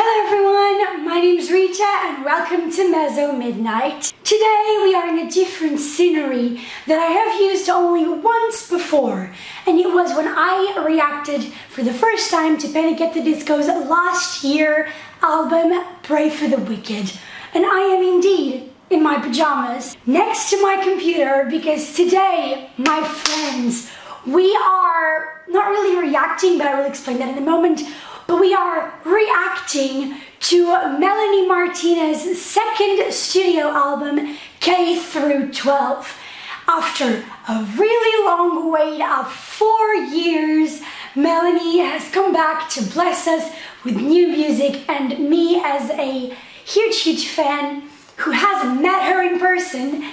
Hello everyone, my name is Rita and welcome to Mezzo Midnight. Today we are in a different scenery that I have used only once before, and it was when I reacted for the first time to Panic! At the Disco's last year album Pray for the Wicked. And I am indeed in my pajamas next to my computer because today, my friends, we are not really reacting, but I will explain that in a moment. But we are reacting to Melanie Martinez's second studio album, K-12. After a really long wait of 4 years, Melanie has come back to bless us with new music, and me as a huge fan who hasn't met her in person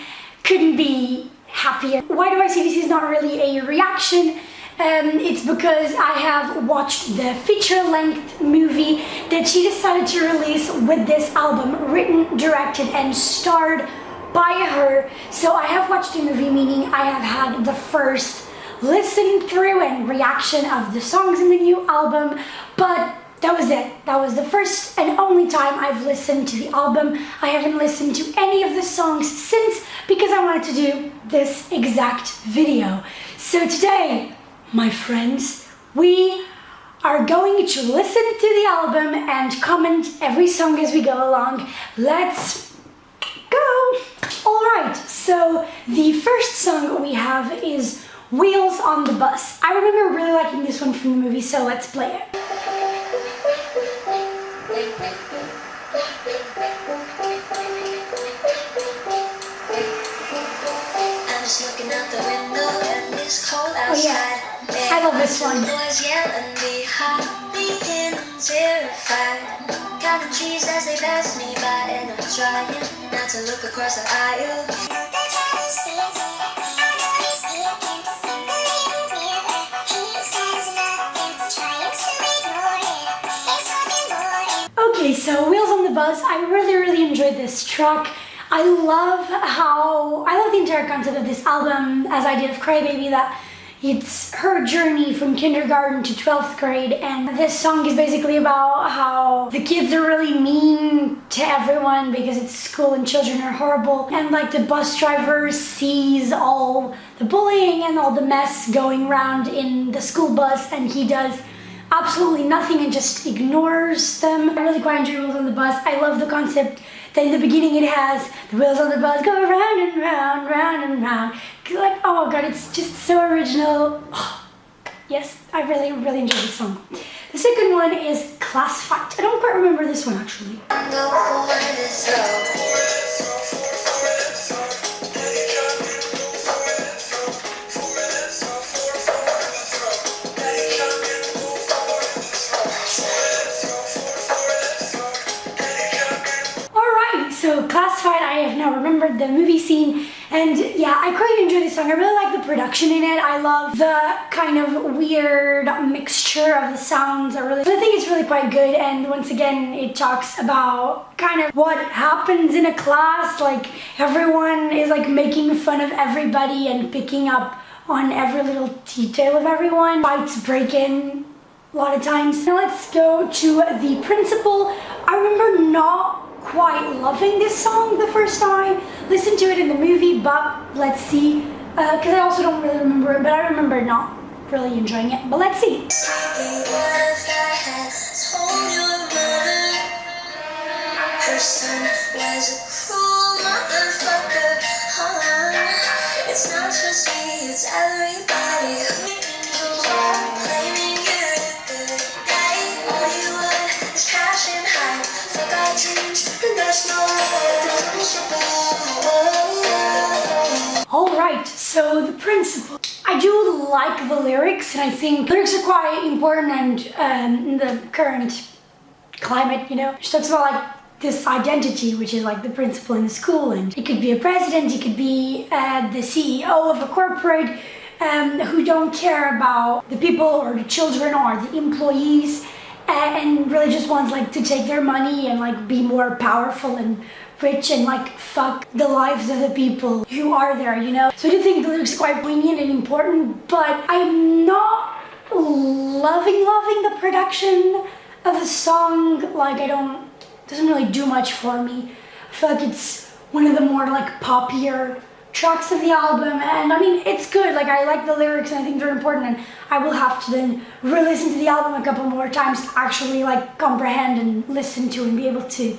couldn't be happier. Why do I say this is not really a reaction? It's because I have watched the feature-length movie that she decided to release with this album, written, directed, and starred by her. So I have watched the movie, meaning I have had the first listen through and reaction of the songs in the new album, but that was it. That was the first and only time I've listened to the album. I haven't listened to any of the songs since because I wanted to do this exact video. So today, my friends, we are going to listen to the album and comment every song as we go along. Let's go! Alright, so the first song we have is Wheels on the Bus. I remember really liking this one from the movie, so let's play it. I'm just looking out the window and it's cold outside. Oh yeah. I love this one. Boys yelling behind me and I'm terrified. Counting trees as they pass me by, and I'm trying not to look across the aisle. Okay, so Wheels on the Bus, I really enjoyed this track. I love the entire concept of this album, as I did of Crybaby, that it's her journey from kindergarten to 12th grade, and this song is basically about how the kids are really mean to everyone because it's school and children are horrible, and like the bus driver sees all the bullying and all the mess going around in the school bus, and he does absolutely nothing and just ignores them. I really quite enjoy Wheels on the Bus. I love the concept that in the beginning it has the wheels on the bus go round and round, round and round. Like, oh god, it's just so original. Oh, yes, I really enjoy this song. The second one is Class Fight. I don't quite remember this one actually. So Class Fight, I have now remembered the movie scene, and yeah, I quite enjoy this song. I really like the production in it. I love the kind of weird mixture of the sounds. I think it's really quite good, and once again, it talks about kind of what happens in a class. Like, everyone is like making fun of everybody and picking up on every little detail of everyone. Fights break in a lot of times. Now let's go to the principal. I remember not quite loving this song the first time I listened to it in the movie, but let's see, because I also don't really remember it, but I remember not really enjoying it, but let's see. Her son was a cruel motherfucker. It's not just me, it's everybody. Claiming you're a good guy. All you want is cash and hype. Forgot dreams. Alright, so the principal. I do like the lyrics, and I think lyrics are quite important and in the current climate, you know. She talks about like this identity, which is like the principal in the school, and it could be a president, it could be the CEO of a corporate who don't care about the people or the children or the employees, and really just wants like to take their money and like be more powerful and rich and like fuck the lives of the people who are there, you know. So I do think the lyrics are quite poignant and important, but I'm not loving the production the song, like, doesn't really do much for me. I feel like it's one of the more like poppier tracks of the album, and I mean, it's good. Like, I like the lyrics and I think they're important, and I will have to then re-listen to the album a couple more times to actually like comprehend and listen to and be able to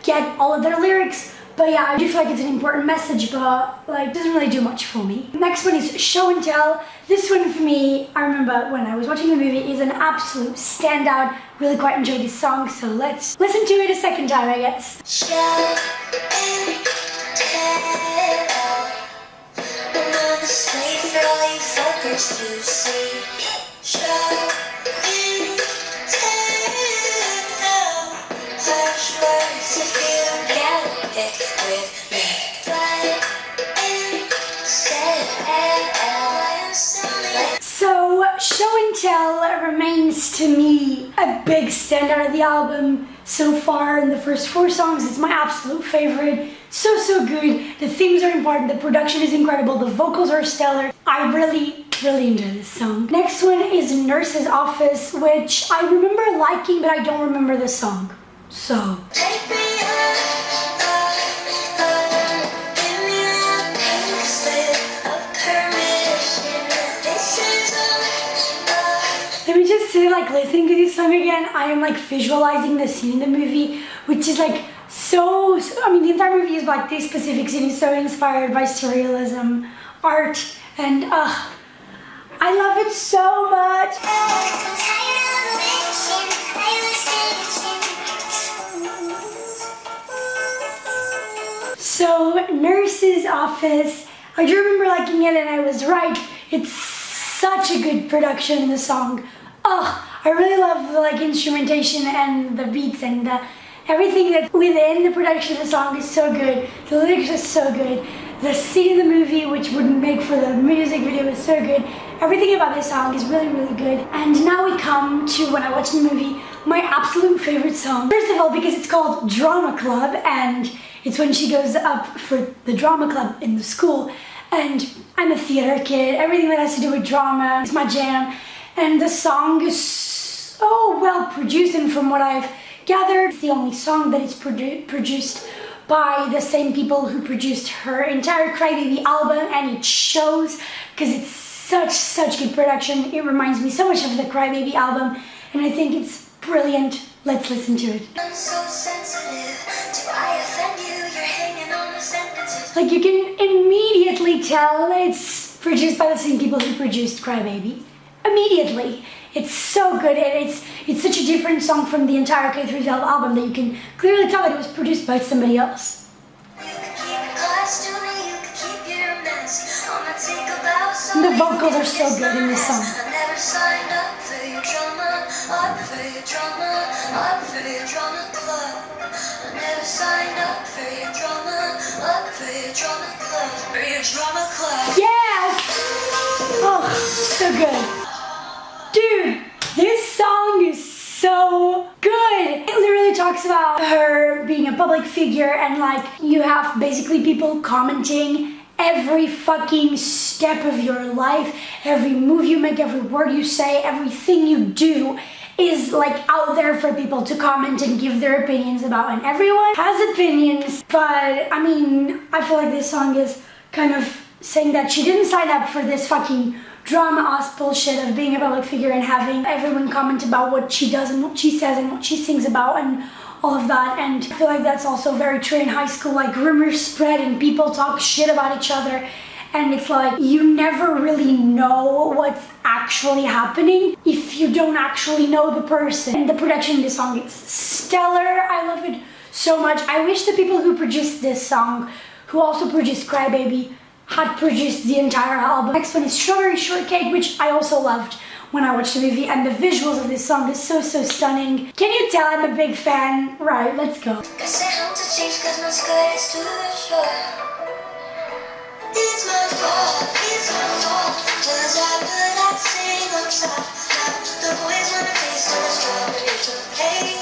get all of their lyrics. But yeah, I do feel like it's an important message, but like, it doesn't really do much for me. Next one is Show and Tell. This one for me, I remember when I was watching the movie, is an absolute standout. Really quite enjoyed this song, so let's listen to it a second time, I guess. Show and tell. I'm on the slate for all you fuckers to see. Show and tell. Harsh words if you don't get it with me. Right and So, Show and Tell remains to me a big standout of the album so far. In the first 4 songs, it's my absolute favorite. So good. The themes are important, the production is incredible, the vocals are stellar. I really enjoy this song. Next one is Nurse's Office, which I remember liking, but I don't remember the song. So take me give me a pink slip of permission. This is let me just say, like, listening to this song again, I am like visualizing the scene in the movie, which is like so I mean, the entire movie is like this specific scene is so inspired by surrealism art, and I love it so much. So, Nurse's Office, I do remember liking it, and I was right. It's such a good production in the song. I really love the like instrumentation and the beats and everything that's within the production of the song is so good. The lyrics are so good. The scene in the movie, which would make for the music video, is so good. Everything about this song is really good. And now we come to, when I watch the movie, my absolute favorite song. First of all, because it's called Drama Club, and it's when she goes up for the drama club in the school. And I'm a theater kid. Everything that has to do with drama is my jam. And the song is so well produced, and from what I've gathered, it's the only song that is produced by the same people who produced her entire Crybaby album, and it shows because it's such good production. It reminds me so much of the Crybaby album, and I think it's brilliant. Let's listen to it. I'm so sensitive. Do I offend you? You're hanging on the sentences. Like, you can immediately tell that it's produced by the same people who produced Crybaby. Immediately. It's so good, and it's such a different song from the entire K-12 album that you can clearly tell that it was produced by somebody else. You can keep your class to me, you can keep your mess. I'ma think about And the vocals are so good in this song. I never signed up for your drama, up for your drama, up for your drama club. I never signed up for your drama, up for your drama club, for your drama club. Yes! Oh, so good. Dude, this song is so good. It literally talks about her being a public figure, and like, you have basically people commenting every fucking step of your life, every move you make, every word you say, everything you do is like out there for people to comment and give their opinions about, and everyone has opinions. But I mean, I feel like this song is kind of saying that she didn't sign up for this fucking drama-ass bullshit of being a public figure and having everyone comment about what she does and what she says and what she sings about and all of that. And I feel like that's also very true in high school. Like, rumors spread and people talk shit about each other, and it's like, you never really know what's actually happening if you don't actually know the person. And the production of this song is stellar. I love it so much. I wish the people who produced this song, who also produced Crybaby, had produced the entire album. Next one is Strawberry Shortcake, which I also loved when I watched the movie, and the visuals of this song is so stunning. Can you tell I'm a big fan? Right, let's go. Guess I have to change 'cause my skirt is too short. It's my fault, 'cause I put that thing on top. Now the boys wanna taste of the strawberry shortcake.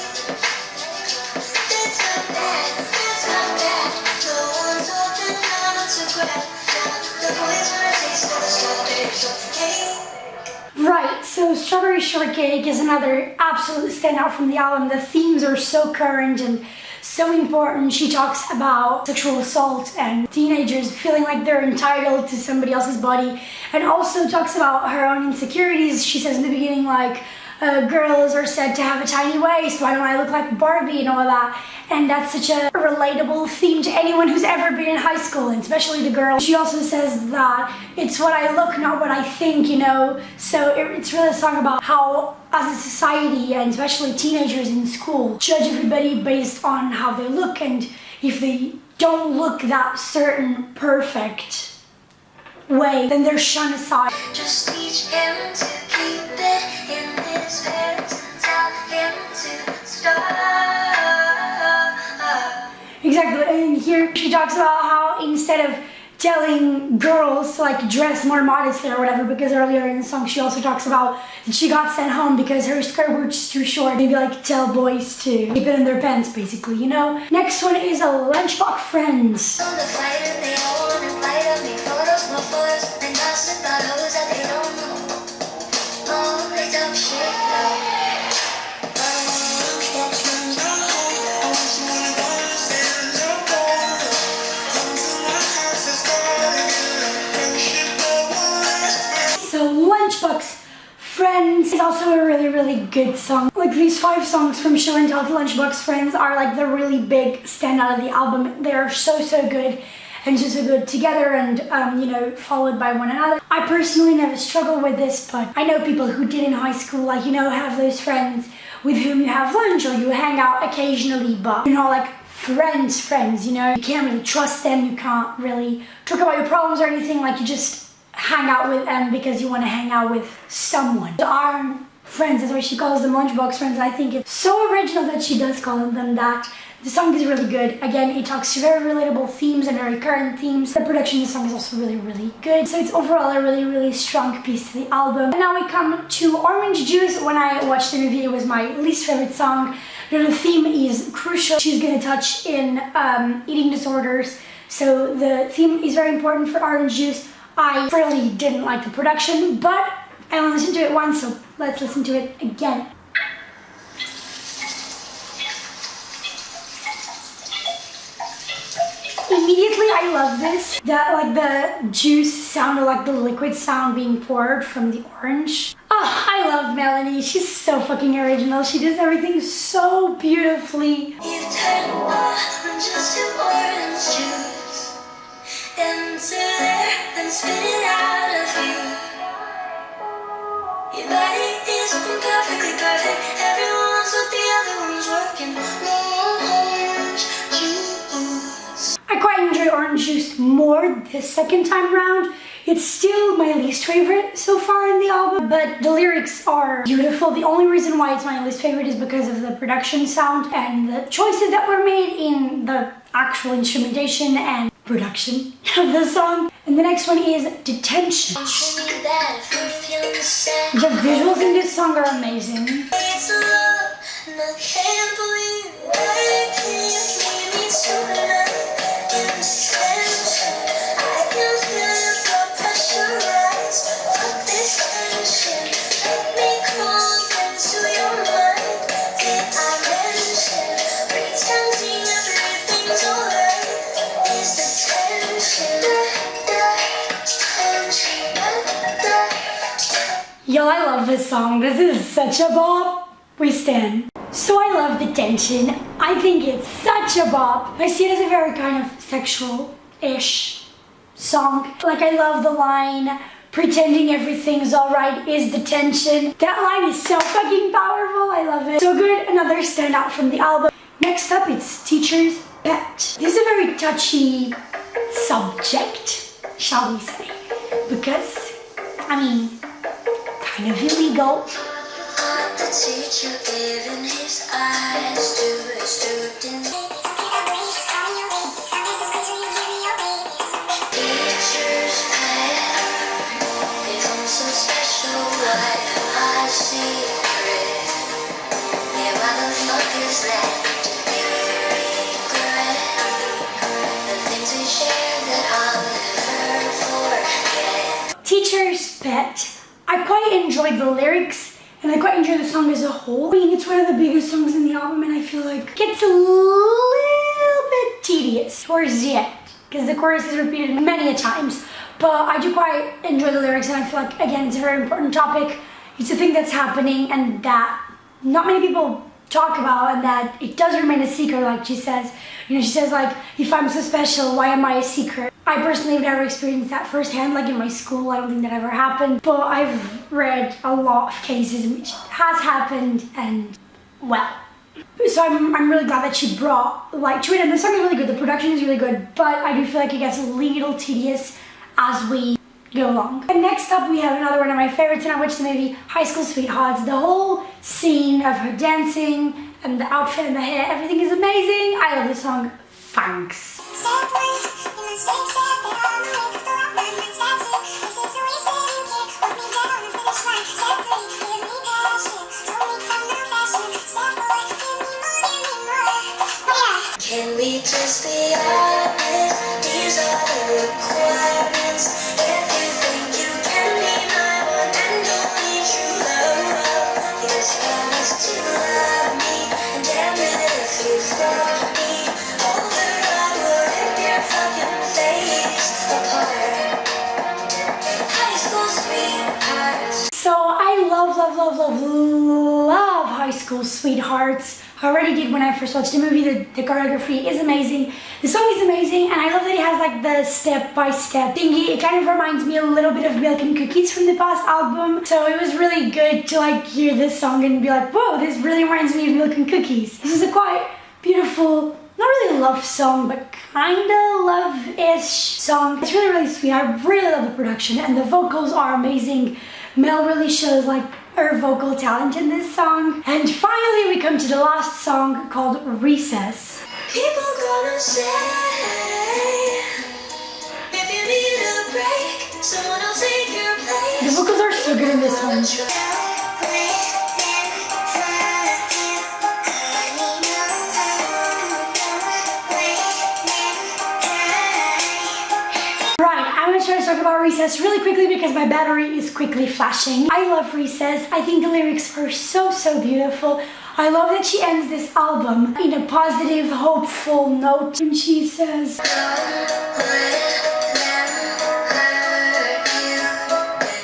It's not bad, no one's open down to grab. Now the boys wanna taste of the strawberry shortcake. Right, So Strawberry Shortcake is another absolute standout from the album. The themes are so current and so important. She talks about sexual assault and teenagers feeling like they're entitled to somebody else's body, and also talks about her own insecurities. She says in the beginning, like, girls are said to have a tiny waist, why don't I look like Barbie and all of that. And that's such a relatable theme to anyone who's ever been in high school, and especially the girls. She also says that it's what I look, not what I think, you know. So it's really a song about how, as a society, and especially teenagers in school, judge everybody based on how they look, and if they don't look that certain perfect way, then they're shunned aside. Just teach him to keep it in his pants and tell him to stop. Exactly, and here she talks about how instead of telling girls to like dress more modestly or whatever, because earlier in the song she also talks about that she got sent home because her skirt was too short. Maybe like tell boys to keep it in their pants, basically, you know. Next one is a Lunchbox Friends. On the fight and they all wanna fight on me. Photos, no photos, and gossip about hoes that they don't know. Oh, they dumb shit, no. Lunchbox Friends is also a really good song. Like these 5 songs from Show and Tell to Lunchbox Friends are like the really big standout of the album. They are so good and so good together and you know, followed by one another. I personally never struggled with this, but I know people who did in high school, like, you know, have those friends with whom you have lunch or you hang out occasionally, but you're not like friends, you know. You can't really trust them, you can't really talk about your problems or anything, like you just hang out with them because you want to hang out with someone. Our friends, that's why she calls them Lunchbox Friends. I think it's so original that she does call them that. The song is really good. Again, it talks to very relatable themes and very current themes. The production of the song is also really good. So it's overall a really strong piece to the album. And now we come to Orange Juice. When I watched the movie, it was my least favorite song. The theme is crucial. She's gonna touch in eating disorders. So the theme is very important for Orange Juice. I really didn't like the production, but I only listened to it once, so let's listen to it again. Immediately I love this. That like the juice sounded like the liquid sound being poured from the orange. Oh, I love Melanie. She's so fucking original. She does everything so beautifully. You turn oranges to orange juice, into there, then spit it out of you. Your body is perfectly perfect. Everyone's with the other one's working. Orange juice. I quite enjoy Orange Juice more the second time round. It's still my least favorite so far in the album, but the lyrics are beautiful. The only reason why it's my least favorite is because of the production sound and the choices that were made in the actual instrumentation and production of the song. And the next one is Detention. The visuals in this song are amazing. It's love, and I can't believe I can't leave me tonight. In detention, I can feel the pressure rise. Fuck this tension, let me crawl into your mind. Did I mention pretending everything's alright? Is the tension, Yo, I love this song. This is such a bop. We stand. So I love Detention. I think it's such a bop. I see it as a very kind of sexual-ish song. Like, I love the line, pretending everything's alright is detention. That line is so fucking powerful. I love it. So good. Another standout from the album. Next up, it's Teacher's Pet. This is a very touchy subject, shall we say. Because, I mean, kind of illegal. the teacher giving his eyes to a student. Teacher's pet, if I'm so special, why am I secret? Yeah, why the fuck is that? Do you regret the things we shared that I'll never forget? Teacher's Pet. I quite enjoyed the lyrics and I quite enjoyed the song as a whole. I mean, it's one of the biggest songs in the album and I feel like it gets a little bit tedious towards the end because the chorus is repeated many a times. But I do quite enjoy the lyrics and I feel like, again, it's a very important topic. It's a thing that's happening and that not many people talk about, and that it does remain a secret, like she says. You know, she says like, if I'm so special, why am I a secret? I personally have never experienced that firsthand, like in my school. I don't think that ever happened, but I've read a lot of cases in which it has happened, and well. So I'm really glad that she brought light to it, and the song is really good, the production is really good, but I do feel like it gets a little tedious as we go along. And next up we have another one of my favorites, and I watched the movie High School Sweethearts. The whole scene of her dancing and the outfit and the hair, everything is amazing. I love the song. Thanks. Can we just be honest? These are the requirements. If you think you can be my one and only true love, you just promise to love me. And damn it if you fall me over, I will rip your fucking face apart. High school sweethearts. So I love High School Sweethearts. I already did when I first watched the movie. The choreography is amazing. The song is amazing, and I love that it has like the step-by-step thingy. It kind of reminds me a little bit of Milk and Cookies from the past album. So it was really good to like hear this song and be like, whoa, this really reminds me of Milk and Cookies. This is a quite beautiful, not really a love song, but kinda love-ish song. It's really sweet. I really love the production, and the vocals are amazing. Mel really shows like her vocal talent in this song. And finally we come to the last song called Recess. People gonna say, if you need a break, someone will take your place. The vocals are so good in this one. Try to talk about Recess really quickly because my battery is quickly flashing. I love Recess. I think the lyrics are so beautiful. I love that she ends this album in a positive, hopeful note. And she says,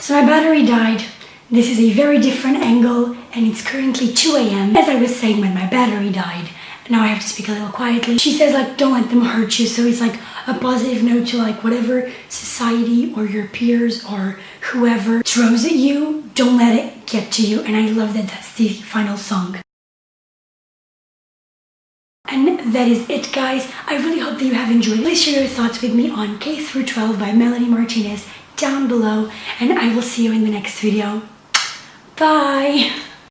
so my battery died. This is a very different angle and it's currently 2 a.m. As I was saying when my battery died. Now I have to speak a little quietly. She says like, don't let them hurt you. So it's like a positive note to like whatever society or your peers or whoever throws at you, don't let it get to you. And I love that that's the final song. And that is it, guys. I really hope that you have enjoyed. Please share your thoughts with me on K-12 by Melanie Martinez down below. And I will see you in the next video. Bye!